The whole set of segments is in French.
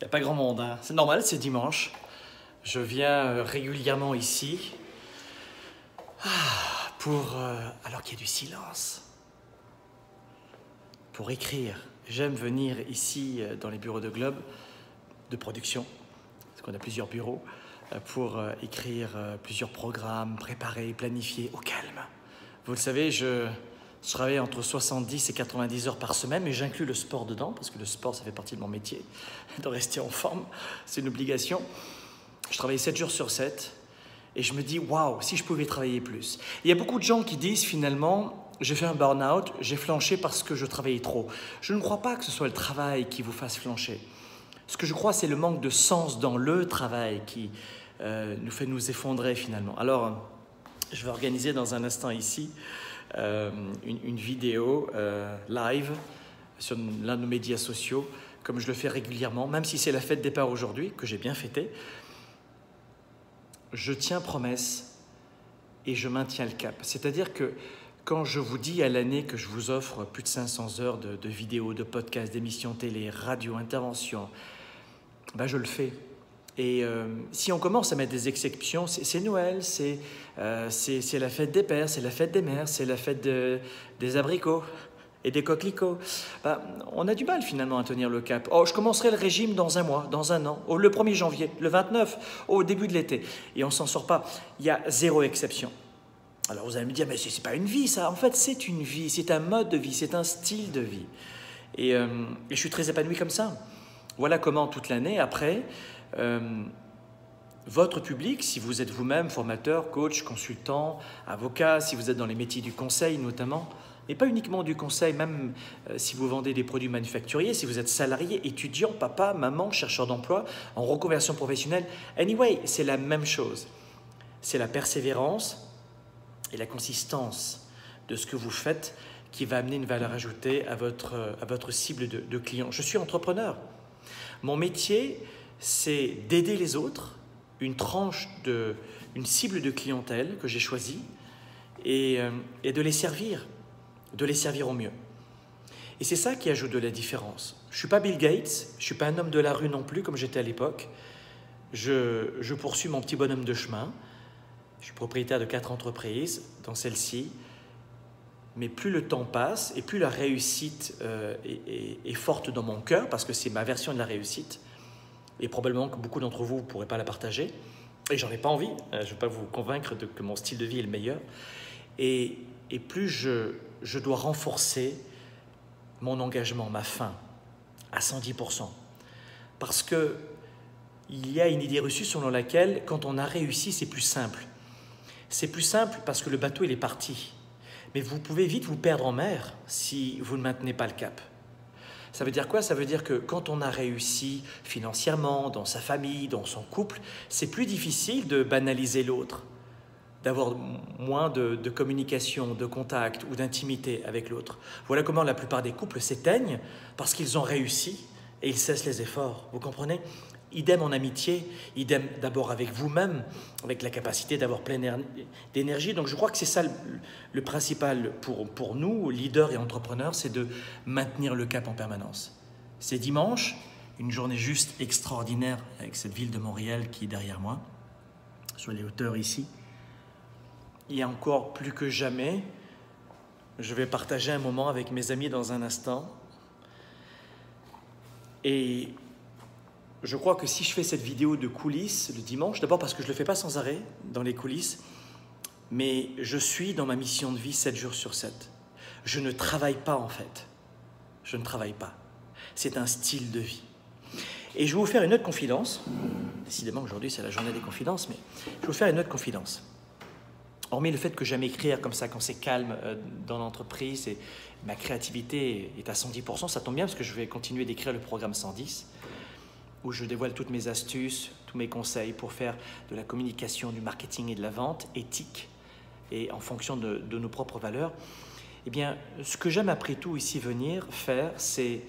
n'y a pas grand monde, hein. C'est normal, c'est dimanche. Je viens régulièrement ici alors qu'il y a du silence, pour écrire. J'aime venir ici dans les bureaux de Globe de production, parce qu'on a plusieurs bureaux, pour écrire plusieurs programmes, préparer, planifier au calme. Vous le savez, je travaille entre 70 et 90 heures par semaine, mais j'inclus le sport dedans, parce que le sport, ça fait partie de mon métier, de rester en forme, c'est une obligation. Je travaille 7 jours sur 7, et je me dis, waouh, si je pouvais travailler plus. Il y a beaucoup de gens qui disent finalement, j'ai fait un burn-out, j'ai flanché parce que je travaillais trop. Je ne crois pas que ce soit le travail qui vous fasse flancher. Ce que je crois, c'est le manque de sens dans le travail qui nous fait nous effondrer finalement. Alors, je vais organiser dans un instant ici une vidéo live sur l'un de nos médias sociaux, comme je le fais régulièrement, même si c'est la fête des pères aujourd'hui, que j'ai bien fêté. Je tiens promesse et je maintiens le cap. C'est-à-dire que quand je vous dis à l'année que je vous offre plus de 500 heures de vidéos, de podcasts, d'émissions télé, radio, interventions, ben je le fais. Et si on commence à mettre des exceptions, c'est Noël, c'est la fête des pères, c'est la fête des mères, c'est la fête des abricots et des coquelicots. Ben, on a du mal finalement à tenir le cap. Oh, je commencerai le régime dans un mois, dans un an, le 1er janvier, le 29, au début de l'été. Et on ne s'en sort pas. Il y a zéro exception. Alors vous allez me dire, mais ce n'est pas une vie ça. En fait, c'est une vie, c'est un mode de vie, c'est un style de vie. Et je suis très épanoui comme ça. Voilà comment toute l'année, après, votre public, si vous êtes vous-même formateur, coach, consultant, avocat, si vous êtes dans les métiers du conseil notamment, et pas uniquement du conseil, même si vous vendez des produits manufacturiers, si vous êtes salarié, étudiant, papa, maman, chercheur d'emploi, en reconversion professionnelle, anyway, c'est la même chose. C'est la persévérance et la consistance de ce que vous faites qui va amener une valeur ajoutée à votre cible de clients. Je suis entrepreneur. Mon métier, c'est d'aider les autres, une cible de clientèle que j'ai choisie, et de les servir au mieux. Et c'est ça qui ajoute de la différence. Je ne suis pas Bill Gates, je ne suis pas un homme de la rue non plus, comme j'étais à l'époque. Je poursuis mon petit bonhomme de chemin. Je suis propriétaire de 4 entreprises, dans celle-ci. Mais plus le temps passe et plus la réussite est forte dans mon cœur, parce que c'est ma version de la réussite, et probablement que beaucoup d'entre vous ne pourrez pas la partager, et j'en ai pas envie, je ne vais pas vous convaincre que mon style de vie est le meilleur, et plus je dois renforcer mon engagement, ma faim, à 110%, parce qu'il y a une idée reçue selon laquelle, quand on a réussi, c'est plus simple. C'est plus simple parce que le bateau, il est parti. Mais vous pouvez vite vous perdre en mer si vous ne maintenez pas le cap. Ça veut dire quoi? Ça veut dire que quand on a réussi financièrement, dans sa famille, dans son couple, c'est plus difficile de banaliser l'autre, d'avoir moins de communication, de contact ou d'intimité avec l'autre. Voilà comment la plupart des couples s'éteignent parce qu'ils ont réussi et ils cessent les efforts. Vous comprenez? Idem en amitié, idem d'abord avec vous-même, avec la capacité d'avoir plein d'énergie. Donc je crois que c'est ça le principal pour nous, leaders et entrepreneurs, c'est de maintenir le cap en permanence. C'est dimanche, une journée juste extraordinaire avec cette ville de Montréal qui est derrière moi, sur les hauteurs ici. Et encore plus que jamais, je vais partager un moment avec mes amis dans un instant. Et je crois que si je fais cette vidéo de coulisses le dimanche, d'abord parce que je ne le fais pas sans arrêt dans les coulisses, mais je suis dans ma mission de vie 7 jours sur 7. Je ne travaille pas en fait. Je ne travaille pas. C'est un style de vie. Et je vais vous faire une autre confidence. Décidément, aujourd'hui, c'est la journée des confidences, mais je vais vous faire une autre confidence. Hormis le fait que j'aime écrire comme ça quand c'est calme dans l'entreprise et ma créativité est à 110%, ça tombe bien parce que je vais continuer d'écrire le programme 110, où je dévoile toutes mes astuces, tous mes conseils pour faire de la communication, du marketing et de la vente éthique et en fonction de nos propres valeurs. Eh bien, ce que j'aime après tout ici venir faire, c'est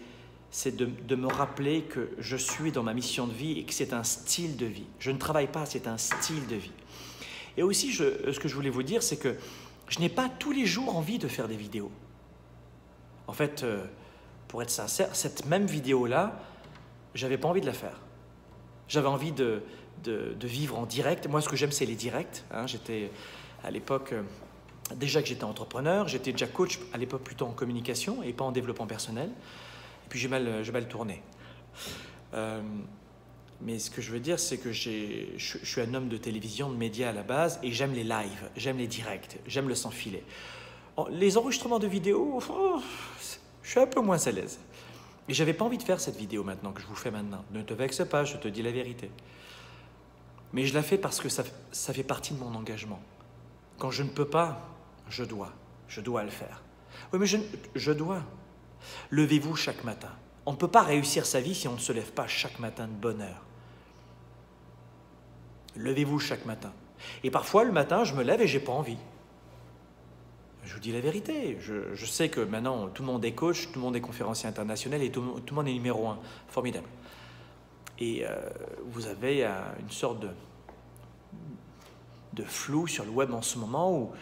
de me rappeler que je suis dans ma mission de vie et que c'est un style de vie. Je ne travaille pas, c'est un style de vie. Et aussi, ce que je voulais vous dire, c'est que je n'ai pas tous les jours envie de faire des vidéos. En fait, pour être sincère, cette même vidéo-là, j'avais pas envie de la faire. J'avais envie de vivre en direct. Moi, ce que j'aime, c'est les directs. Hein. J'étais à l'époque, déjà que j'étais entrepreneur, j'étais déjà coach à l'époque plutôt en communication et pas en développement personnel. Et puis j'ai mal tourné. Mais ce que je veux dire, c'est que je suis un homme de télévision, de médias à la base, et j'aime les lives, j'aime les directs, j'aime le sans filet. Les enregistrements de vidéos, je suis un peu moins à l'aise. Et j'avais pas envie de faire cette vidéo maintenant que je vous fais maintenant. Ne te vexe pas, je te dis la vérité. Mais je la fais parce que ça fait partie de mon engagement. Quand je ne peux pas, je dois le faire. Oui, mais je dois. Levez-vous chaque matin. On ne peut pas réussir sa vie si on ne se lève pas chaque matin de bonne heure. Levez-vous chaque matin. Et parfois, le matin, je me lève et j'ai pas envie. Je vous dis la vérité. Je sais que maintenant, tout le monde est coach, tout le monde est conférencier international et tout le monde est numéro 1. Formidable. Et vous avez une sorte de flou sur le web en ce moment où,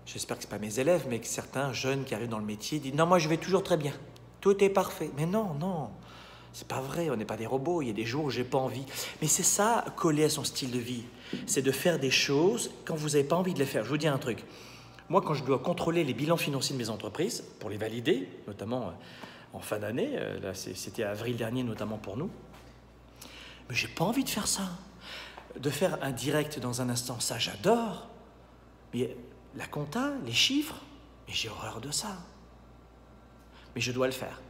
j'espère que ce n'est pas mes élèves, mais que certains jeunes qui arrivent dans le métier disent « Non, moi je vais toujours très bien, tout est parfait. » Mais non, c'est pas vrai, on n'est pas des robots, il y a des jours où j'ai pas envie. Mais c'est ça, coller à son style de vie, c'est de faire des choses quand vous n'avez pas envie de les faire. Je vous dis un truc, moi quand je dois contrôler les bilans financiers de mes entreprises, pour les valider, notamment en fin d'année, là c'était avril dernier notamment pour nous, mais j'ai pas envie de faire ça. De faire un direct dans un instant, ça j'adore. Mais la compta, les chiffres, mais j'ai horreur de ça. Mais je dois le faire.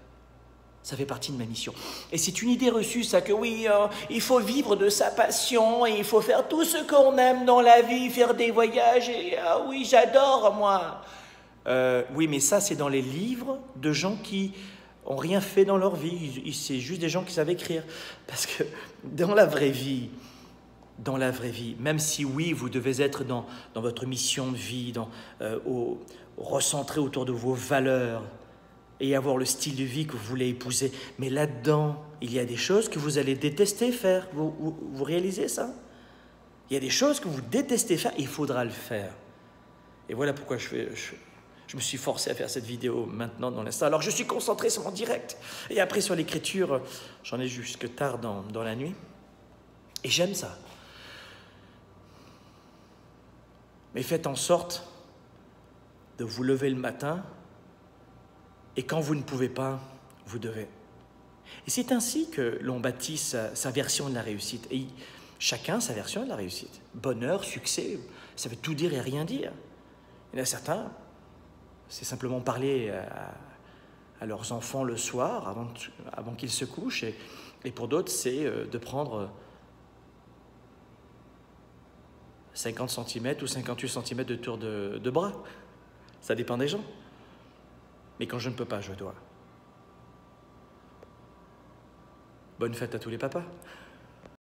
Ça fait partie de ma mission. Et c'est une idée reçue, ça, que oui, il faut vivre de sa passion, et il faut faire tout ce qu'on aime dans la vie, faire des voyages, et oui, j'adore, moi. Oui, mais ça, c'est dans les livres de gens qui n'ont rien fait dans leur vie. C'est juste des gens qui savent écrire. Parce que dans la vraie vie, même si oui, vous devez être dans votre mission de vie, recentré autour de vos valeurs et avoir le style de vie que vous voulez épouser, mais là-dedans, il y a des choses que vous allez détester faire. Vous réalisez ça? Il y a des choses que vous détestez faire et il faudra le faire. Et voilà pourquoi je me suis forcé à faire cette vidéo maintenant dans l'instant. Alors je suis concentré sur mon direct et après sur l'écriture, j'en ai jusque tard dans la nuit. Et j'aime ça. Mais faites en sorte de vous lever le matin et quand vous ne pouvez pas, vous devez. Et c'est ainsi que l'on bâtit sa version de la réussite. Et chacun sa version de la réussite. Bonheur, succès, ça veut tout dire et rien dire. Il y en a certains, c'est simplement parler à leurs enfants le soir avant qu'ils se couchent. Et pour d'autres, c'est de prendre 50 cm ou 58 cm de tour de bras. Ça dépend des gens. Mais quand je ne peux pas, je dois. Bonne fête à tous les papas.